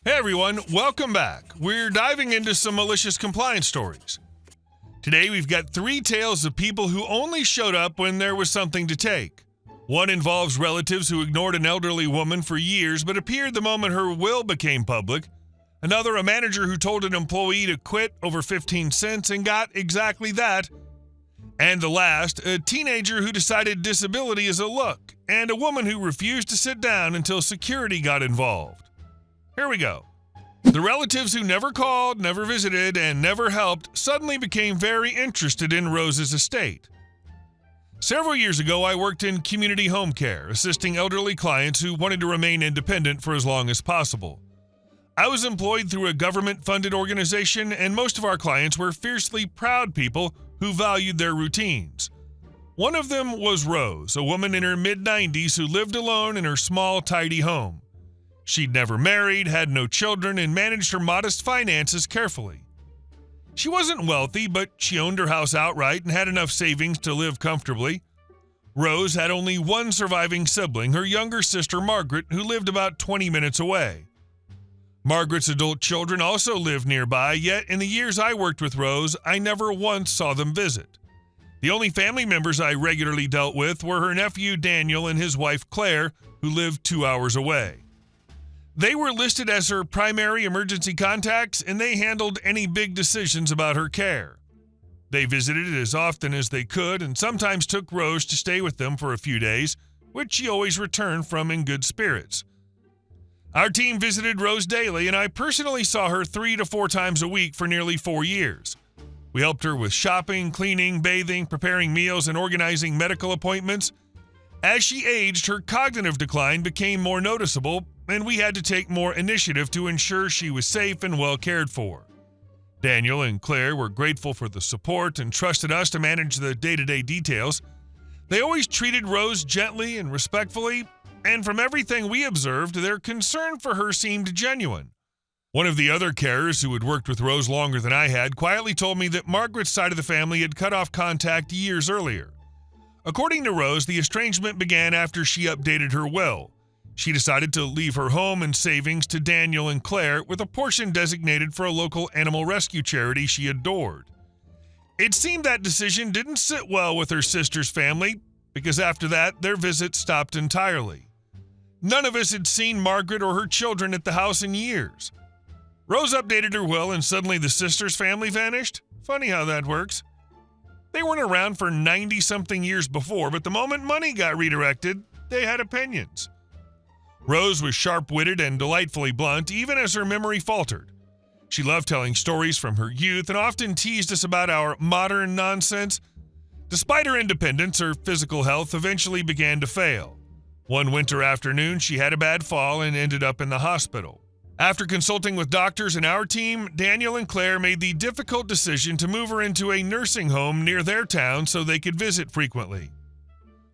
Hey everyone, welcome back. We're diving into some malicious compliance stories. Today we've got 3 tales of people who only showed up when there was something to take. One involves relatives who ignored an elderly woman for years but appeared the moment her will became public. Another, a manager who told an employee to quit over 15 cents and got exactly that. And the last, a teenager who decided disability is a look, and a woman who refused to sit down until security got involved. Here we go. The relatives who never called, never visited, and never helped suddenly became very interested in Rose's estate. Several years ago, I worked in community home care, assisting elderly clients who wanted to remain independent for as long as possible. I was employed through a government-funded organization, and most of our clients were fiercely proud people who valued their routines. One of them was Rose, a woman in her mid-90s who lived alone in her small, tidy home. She'd never married, had no children, and managed her modest finances carefully. She wasn't wealthy, but she owned her house outright and had enough savings to live comfortably. Rose had only one surviving sibling, her younger sister Margaret, who lived about 20 minutes away. Margaret's adult children also lived nearby, yet in the years I worked with Rose, I never once saw them visit. The only family members I regularly dealt with were her nephew Daniel and his wife Claire, who lived 2 hours away. They were listed as her primary emergency contacts, and they handled any big decisions about her care. They visited as often as they could and sometimes took Rose to stay with them for a few days, which she always returned from in good spirits. Our team visited Rose daily, and I personally saw her 3 to 4 times a week for nearly 4 years. We helped her with shopping, cleaning, bathing, preparing meals, and organizing medical appointments. As she aged, her cognitive decline became more noticeable, and we had to take more initiative to ensure she was safe and well cared for. Daniel and Claire were grateful for the support and trusted us to manage the day-to-day details. They always treated Rose gently and respectfully, and from everything we observed, their concern for her seemed genuine. One of the other carers who had worked with Rose longer than I had quietly told me that Margaret's side of the family had cut off contact years earlier. According to Rose, the estrangement began after she updated her will. She decided to leave her home and savings to Daniel and Claire, with a portion designated for a local animal rescue charity she adored. It seemed that decision didn't sit well with her sister's family, because after that, their visits stopped entirely. None of us had seen Margaret or her children at the house in years. Rose updated her will, and suddenly the sister's family vanished? Funny how that works. They weren't around for 90-something years before, but the moment money got redirected, they had opinions. Rose was sharp-witted and delightfully blunt, even as her memory faltered. She loved telling stories from her youth and often teased us about our modern nonsense. Despite her independence, her physical health eventually began to fail. One winter afternoon, she had a bad fall and ended up in the hospital. After consulting with doctors and our team, Daniel and Claire made the difficult decision to move her into a nursing home near their town so they could visit frequently.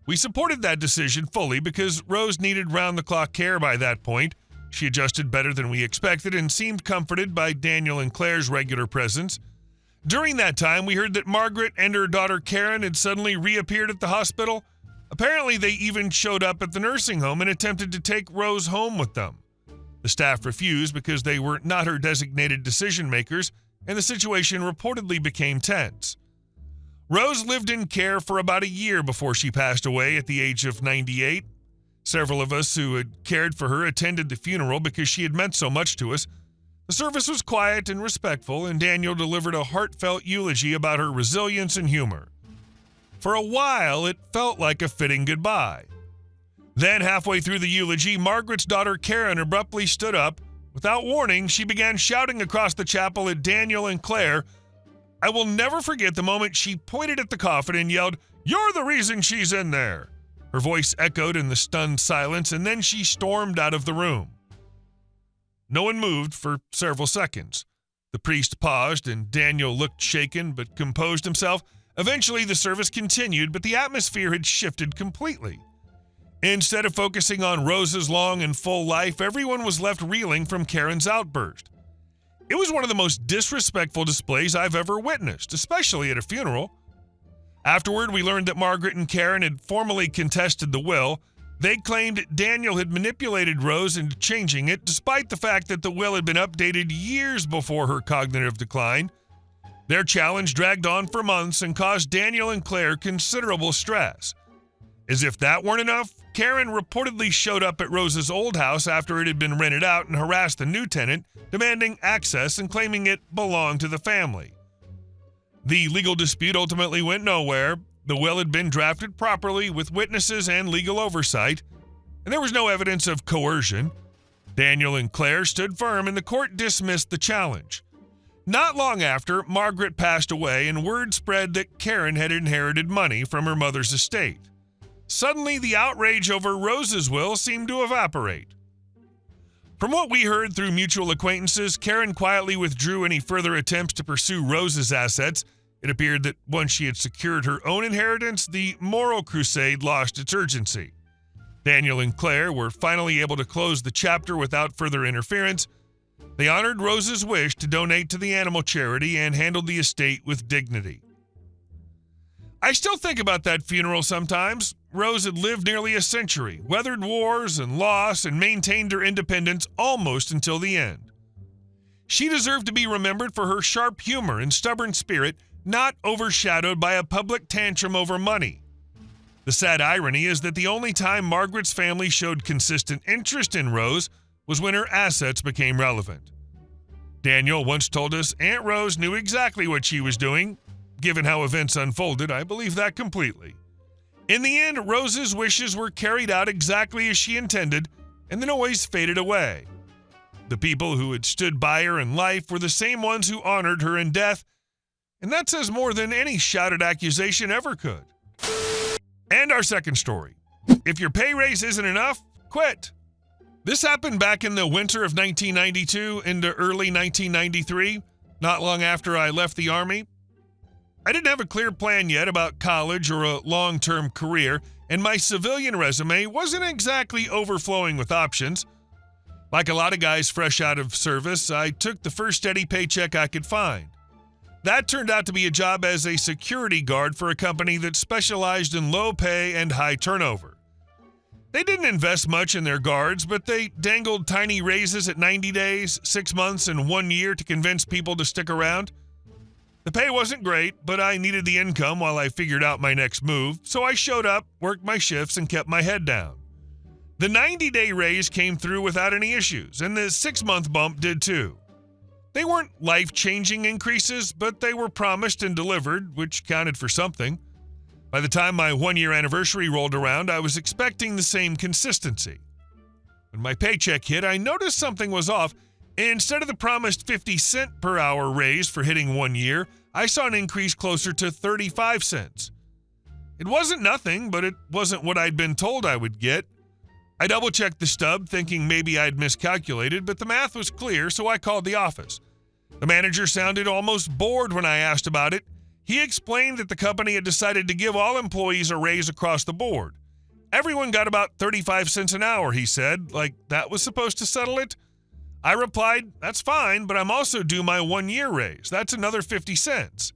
We supported that decision fully because Rose needed round-the-clock care by that point. She adjusted better than we expected and seemed comforted by Daniel and Claire's regular presence. During that time, we heard that Margaret and her daughter Karen had suddenly reappeared at the hospital. Apparently, they even showed up at the nursing home and attempted to take Rose home with them. The staff refused because they were not her designated decision-makers, and the situation reportedly became tense. Rose lived in care for about a year before she passed away at the age of 98. Several of us who had cared for her attended the funeral because she had meant so much to us. The service was quiet and respectful, and Daniel delivered a heartfelt eulogy about her resilience and humor. For a while, it felt like a fitting goodbye. Then, halfway through the eulogy, Margaret's daughter Karen abruptly stood up. Without warning, she began shouting across the chapel at Daniel and Claire. I will never forget the moment she pointed at the coffin and yelled, "You're the reason she's in there!" Her voice echoed in the stunned silence, and then she stormed out of the room. No one moved for several seconds. The priest paused, and Daniel looked shaken but composed himself. Eventually, the service continued, but the atmosphere had shifted completely. Instead of focusing on Rose's long and full life, everyone was left reeling from Karen's outburst. It was one of the most disrespectful displays I've ever witnessed, especially at a funeral. Afterward, we learned that Margaret and Karen had formally contested the will. They claimed Daniel had manipulated Rose into changing it, despite the fact that the will had been updated years before her cognitive decline. Their challenge dragged on for months and caused Daniel and Claire considerable stress. As if that weren't enough, Karen reportedly showed up at Rose's old house after it had been rented out and harassed the new tenant, demanding access and claiming it belonged to the family. The legal dispute ultimately went nowhere. The will had been drafted properly with witnesses and legal oversight, and there was no evidence of coercion. Daniel and Claire stood firm, and the court dismissed the challenge. Not long after, Margaret passed away, and word spread that Karen had inherited money from her mother's estate. Suddenly, the outrage over Rose's will seemed to evaporate. From what we heard through mutual acquaintances, Karen quietly withdrew any further attempts to pursue Rose's assets. It appeared that once she had secured her own inheritance, the moral crusade lost its urgency. Daniel and Claire were finally able to close the chapter without further interference. They honored Rose's wish to donate to the animal charity and handled the estate with dignity. I still think about that funeral sometimes. Rose had lived nearly a century, weathered wars and loss, and maintained her independence almost until the end. She deserved to be remembered for her sharp humor and stubborn spirit, not overshadowed by a public tantrum over money. The sad irony is that the only time Margaret's family showed consistent interest in Rose was when her assets became relevant. Daniel once told us Aunt Rose knew exactly what she was doing. Given how events unfolded, I believe that completely. In the end, Rose's wishes were carried out exactly as she intended, and the noise faded away. The people who had stood by her in life were the same ones who honored her in death, and that says more than any shouted accusation ever could. And our second story. If your pay raise isn't enough, quit. This happened back in the winter of 1992 into early 1993, not long after I left the Army. I didn't have a clear plan yet about college or a long-term career, and my civilian resume wasn't exactly overflowing with options. Like a lot of guys fresh out of service, I took the first steady paycheck I could find. That turned out to be a job as a security guard for a company that specialized in low pay and high turnover. They didn't invest much in their guards, but they dangled tiny raises at 90 days, 6 months, and 1 year to convince people to stick around. The pay wasn't great, but I needed the income while I figured out my next move, so I showed up, worked my shifts, and kept my head down. The 90-day raise came through without any issues, and the 6-month bump did too. They weren't life-changing increases, but they were promised and delivered, which counted for something. By the time my 1-year anniversary rolled around, I was expecting the same consistency. When my paycheck hit, I noticed something was off. Instead of the promised 50-cent per hour raise for hitting 1 year, I saw an increase closer to 35 cents. It wasn't nothing, but it wasn't what I'd been told I would get. I double-checked the stub, thinking maybe I'd miscalculated, but the math was clear, so I called the office. The manager sounded almost bored when I asked about it. He explained that the company had decided to give all employees a raise across the board. Everyone got about 35 cents an hour, he said, like that was supposed to settle it. I replied, that's fine, but I'm also due my 1-year raise. That's another 50 cents.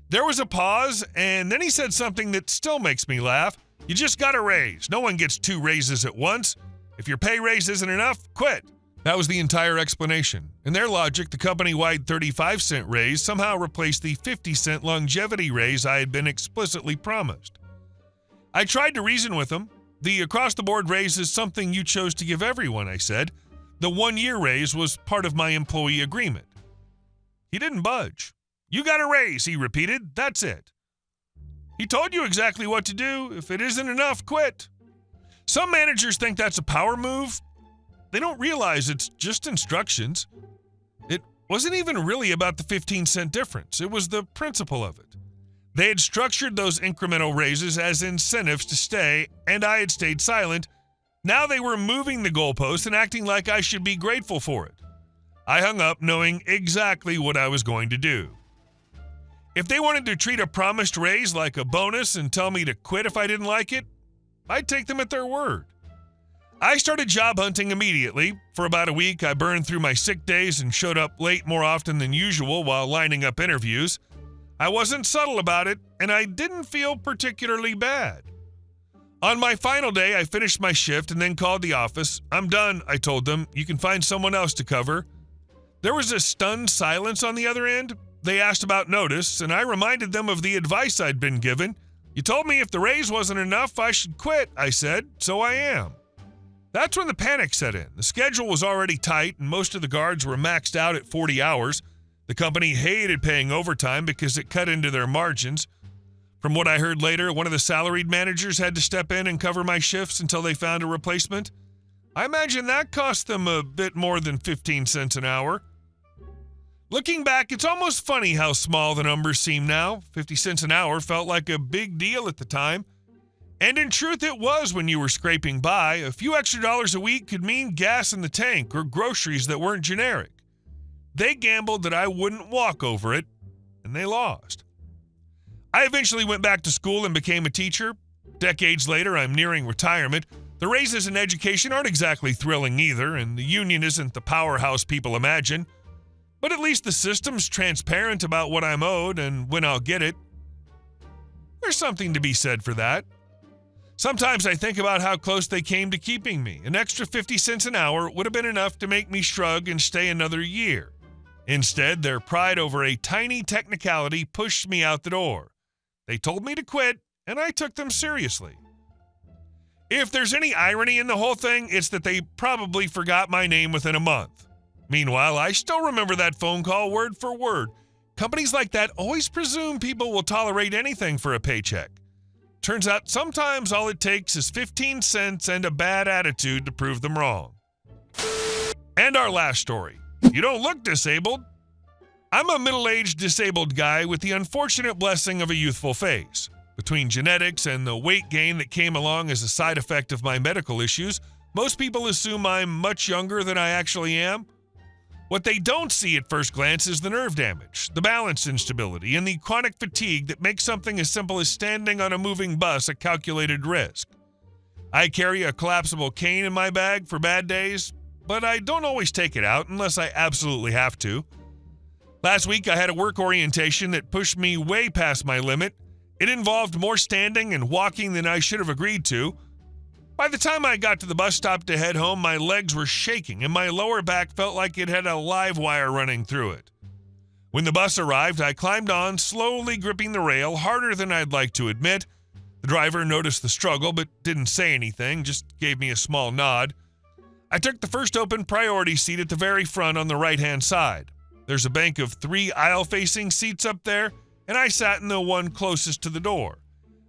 There was a pause, and then he said something that still makes me laugh. You just got a raise. No one gets 2 raises at once. If your pay raise isn't enough, quit. That was the entire explanation. In their logic, the company-wide 35-cent raise somehow replaced the 50-cent longevity raise I had been explicitly promised. I tried to reason with him. The across-the-board raise is something you chose to give everyone, I said. The 1-year raise was part of my employee agreement. He didn't budge. You got a raise, he repeated. That's it. He told you exactly what to do. If it isn't enough, quit. Some managers think that's a power move. They don't realize it's just instructions. It wasn't even really about the 15-cent difference. It was the principle of it. They had structured those incremental raises as incentives to stay, and I had stayed silent. Now they were moving the goalpost and acting like I should be grateful for it. I hung up knowing exactly what I was going to do. If they wanted to treat a promised raise like a bonus and tell me to quit if I didn't like it, I'd take them at their word. I started job hunting immediately. For about a week, I burned through my sick days and showed up late more often than usual while lining up interviews. I wasn't subtle about it, and I didn't feel particularly bad. On my final day, I finished my shift and then called the office. I'm done, I told them. You can find someone else to cover. There was a stunned silence on the other end. They asked about notice, and I reminded them of the advice I'd been given. You told me if the raise wasn't enough, I should quit, I said, so I am. That's when the panic set in. The schedule was already tight, and most of the guards were maxed out at 40 hours. The company hated paying overtime because it cut into their margins. From what I heard later, one of the salaried managers had to step in and cover my shifts until they found a replacement. I imagine that cost them a bit more than 15 cents an hour. Looking back, it's almost funny how small the numbers seem now. 50 cents an hour felt like a big deal at the time. And in truth, it was when you were scraping by. A few extra dollars a week could mean gas in the tank or groceries that weren't generic. They gambled that I wouldn't walk over it, and they lost. I eventually went back to school and became a teacher. Decades later, I'm nearing retirement. The raises in education aren't exactly thrilling either, and the union isn't the powerhouse people imagine. But at least the system's transparent about what I'm owed and when I'll get it. There's something to be said for that. Sometimes I think about how close they came to keeping me. An extra 50 cents an hour would have been enough to make me shrug and stay another year. Instead, their pride over a tiny technicality pushed me out the door. They told me to quit, and I took them seriously. If there's any irony in the whole thing, it's that they probably forgot my name within a month. Meanwhile, I still remember that phone call word for word. Companies like that always presume people will tolerate anything for a paycheck. Turns out sometimes all it takes is 15 cents and a bad attitude to prove them wrong. And our last story. You don't look disabled. I'm a middle-aged disabled guy with the unfortunate blessing of a youthful face. Between genetics and the weight gain that came along as a side effect of my medical issues, most people assume I'm much younger than I actually am. What they don't see at first glance is the nerve damage, the balance instability, and the chronic fatigue that makes something as simple as standing on a moving bus a calculated risk. I carry a collapsible cane in my bag for bad days, but I don't always take it out unless I absolutely have to. Last week, I had a work orientation that pushed me way past my limit. It involved more standing and walking than I should have agreed to. By the time I got to the bus stop to head home, my legs were shaking and my lower back felt like it had a live wire running through it. When the bus arrived, I climbed on, slowly gripping the rail, harder than I'd like to admit. The driver noticed the struggle but didn't say anything, just gave me a small nod. I took the first open priority seat at the very front on the right-hand side. There's a bank of 3 aisle-facing seats up there, and I sat in the one closest to the door.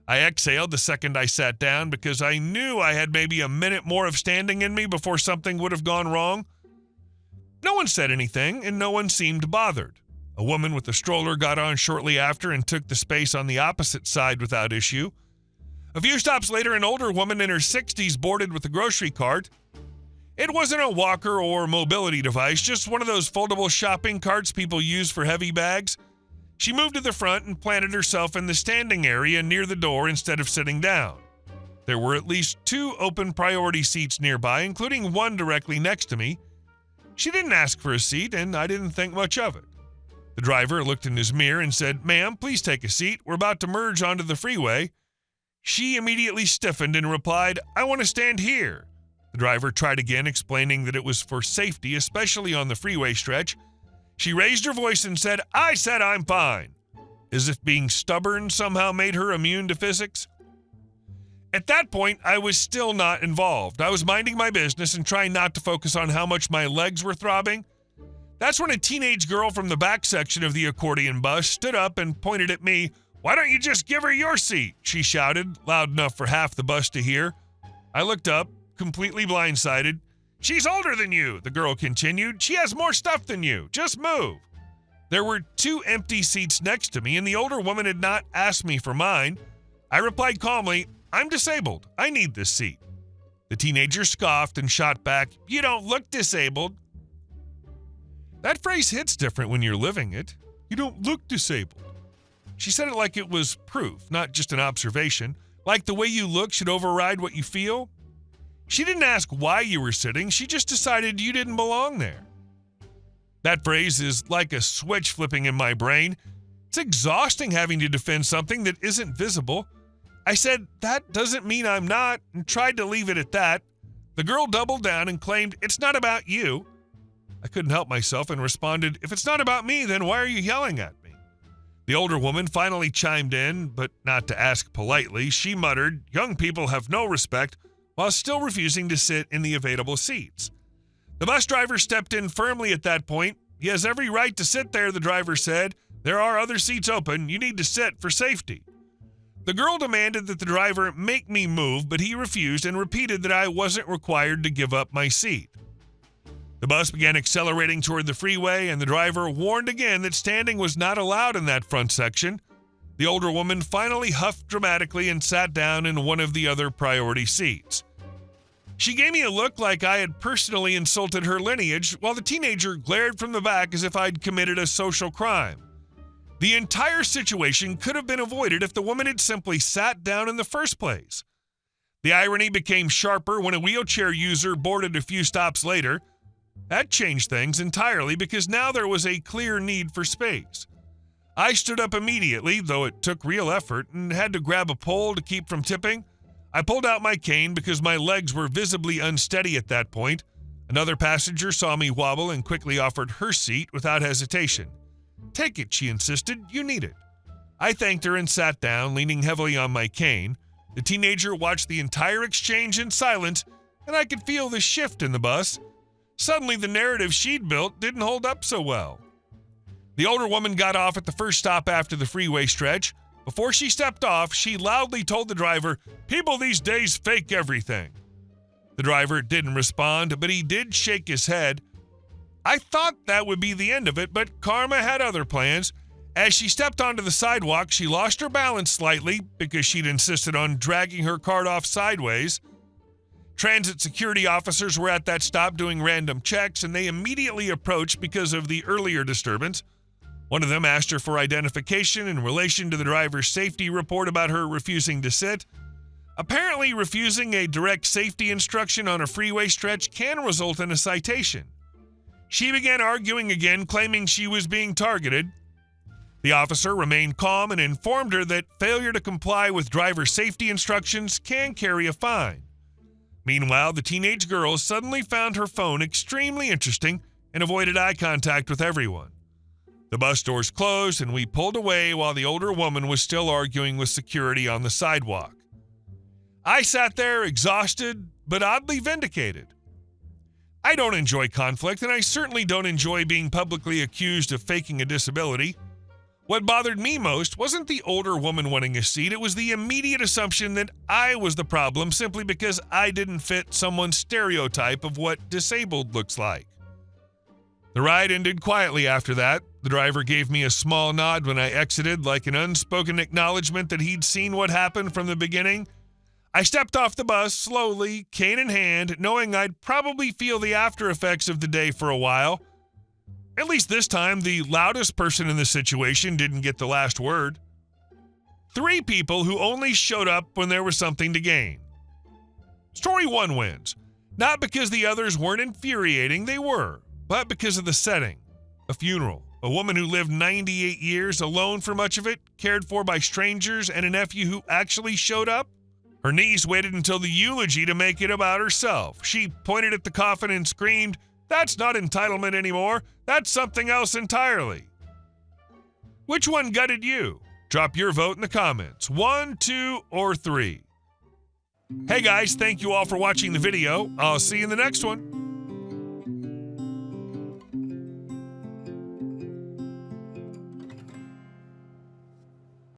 I exhaled the second I sat down because I knew I had maybe a minute more of standing in me before something would have gone wrong. No one said anything, and no one seemed bothered. A woman with a stroller got on shortly after and took the space on the opposite side without issue. A few stops later, an older woman in her 60s boarded with a grocery cart. It wasn't a walker or mobility device, just one of those foldable shopping carts people use for heavy bags. She moved to the front and planted herself in the standing area near the door instead of sitting down. There were at least 2 open priority seats nearby, including one directly next to me. She didn't ask for a seat, and I didn't think much of it. The driver looked in his mirror and said, "Ma'am, please take a seat. We're about to merge onto the freeway." She immediately stiffened and replied, "I want to stand here." The driver tried again, explaining that it was for safety, especially on the freeway stretch. She raised her voice and said, "I said I'm fine," as if being stubborn somehow made her immune to physics. At that point, I was still not involved. I was minding my business and trying not to focus on how much my legs were throbbing. That's when a teenage girl from the back section of the accordion bus stood up and pointed at me. "Why don't you just give her your seat?" she shouted, loud enough for half the bus to hear. I looked up, completely blindsided. "She's older than you," the girl continued. "She has more stuff than you. Just move." There were 2 empty seats next to me, and the older woman had not asked me for mine. I replied calmly, "I'm disabled. I need this seat." The teenager scoffed and shot back, "You don't look disabled." That phrase hits different when you're living it. "You don't look disabled." She said it like it was proof, not just an observation, like the way you look should override what you feel. She didn't ask why you were sitting, she just decided you didn't belong there. That phrase is like a switch flipping in my brain. It's exhausting having to defend something that isn't visible. I said, "That doesn't mean I'm not," and tried to leave it at that. The girl doubled down and claimed, "It's not about you." I couldn't help myself and responded, "If it's not about me, then why are you yelling at me?" The older woman finally chimed in, but not to ask politely. She muttered, "Young people have no respect," while still refusing to sit in the available seats. The bus driver stepped in firmly at that point. "He has every right to sit there," the driver said. "There are other seats open. You need to sit for safety." The girl demanded that the driver make me move, but he refused and repeated that I wasn't required to give up my seat. The bus began accelerating toward the freeway, and the driver warned again that standing was not allowed in that front section. The older woman finally huffed dramatically and sat down in one of the other priority seats. She gave me a look like I had personally insulted her lineage, while the teenager glared from the back as if I'd committed a social crime. The entire situation could have been avoided if the woman had simply sat down in the first place. The irony became sharper when a wheelchair user boarded a few stops later. That changed things entirely because now there was a clear need for space. I stood up immediately, though it took real effort, and had to grab a pole to keep from tipping. I pulled out my cane because my legs were visibly unsteady at that point. Another passenger saw me wobble and quickly offered her seat without hesitation. "Take it," she insisted. "You need it." I thanked her and sat down, leaning heavily on my cane. The teenager watched the entire exchange in silence, and I could feel the shift in the bus. Suddenly, the narrative she'd built didn't hold up so well. The older woman got off at the first stop after the freeway stretch. Before she stepped off, she loudly told the driver, "People these days fake everything." The driver didn't respond, but he did shake his head. I thought that would be the end of it, but karma had other plans. As she stepped onto the sidewalk, she lost her balance slightly because she'd insisted on dragging her cart off sideways. Transit security officers were at that stop doing random checks, and they immediately approached because of the earlier disturbance. One of them asked her for identification in relation to the driver's safety report about her refusing to sit. Apparently, refusing a direct safety instruction on a freeway stretch can result in a citation. She began arguing again, claiming she was being targeted. The officer remained calm and informed her that failure to comply with driver safety instructions can carry a fine. Meanwhile, the teenage girl suddenly found her phone extremely interesting and avoided eye contact with everyone. The bus doors closed and we pulled away while the older woman was still arguing with security on the sidewalk. I sat there exhausted, but oddly vindicated. I don't enjoy conflict, and I certainly don't enjoy being publicly accused of faking a disability. What bothered me most wasn't the older woman wanting a seat, it was the immediate assumption that I was the problem simply because I didn't fit someone's stereotype of what disabled looks like. The ride ended quietly after that. The driver gave me a small nod when I exited, like an unspoken acknowledgement that he'd seen what happened from the beginning. I stepped off the bus slowly, cane in hand, knowing I'd probably feel the after effects of the day for a while. At least this time, the loudest person in the situation didn't get the last word. 3 people who only showed up when there was something to gain. Story 1 wins. Not because the others weren't infuriating, they were, but because of the setting. A funeral. A woman who lived 98 years alone for much of it, cared for by strangers, and a nephew who actually showed up. Her niece waited until the eulogy to make it about herself. She pointed at the coffin and screamed, "That's not entitlement anymore. That's something else entirely." Which one gutted you? Drop your vote in the comments. 1, 2, or 3. Hey guys, thank you all for watching the video. I'll see you in the next one.